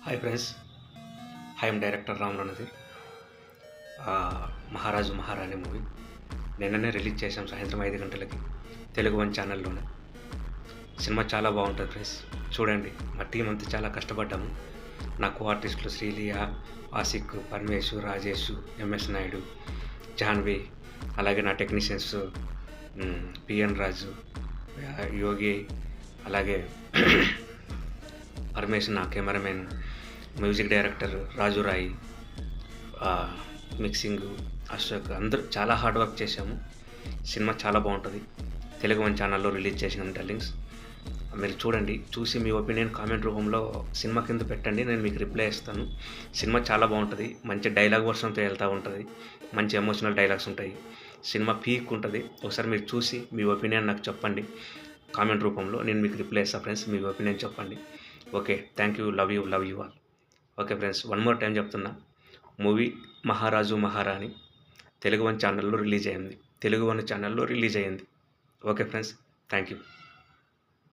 Hi friends, I'm director Ram Ranadheer. Maharaju Maharani movie నిన్ననే release చేశాం సాయంత్రం 5 గంటలకి తెలుగు వన్ ఛానల్లోనే. సినిమా చాలా బాగుంటుంది ఫ్రెండ్స్, చూడండి. మా టీం అంతా చాలా కష్టపడ్డాము. నా కో ఆర్టిస్టులు శ్రీలియా, ఆసిక్, పరమేశ్, రాజేష్, ఎంఎస్ నాయుడు, జాన్వి, అలాగే నా టెక్నీషియన్స్ పిఎన్ రాజు, యోగి, అలాగే పరమేశ్ నా కెమెరామెన్, మ్యూజిక్ డైరెక్టర్ రాజు రాయి, మిక్సింగ్ అశోక్, అందరూ చాలా హార్డ్ వర్క్ చేశాము. సినిమా చాలా బాగుంటుంది. తెలుగు వన్ ఛానల్లో రిలీజ్ చేసిన డార్లింగ్స్, మీరు చూడండి. చూసి మీ ఒపీనియన్ కామెంట్ రూపంలో సినిమా కింద పెట్టండి, నేను మీకు రిప్లై ఇస్తాను. సినిమా చాలా బాగుంటుంది. మంచి డైలాగ్ వర్షన్తో వెళ్తూ ఉంటుంది. మంచి ఎమోషనల్ డైలాగ్స్ ఉంటాయి. సినిమా పీక్ ఉంటుంది. ఒకసారి మీరు చూసి మీ ఒపీనియన్ నాకు చెప్పండి కామెంట్ రూపంలో, నేను మీకు రిప్లై ఇస్తాను ఫ్రెండ్స్. మీ ఒపీనియన్ చెప్పండి. Okay, thank you, love you all. Okay friends, one more time చెప్తున్నా. మూవీ మహారాజు మహారాణి తెలుగు వన్ ఛానల్లో రిలీజ్ అయింది. Okay friends, thank you.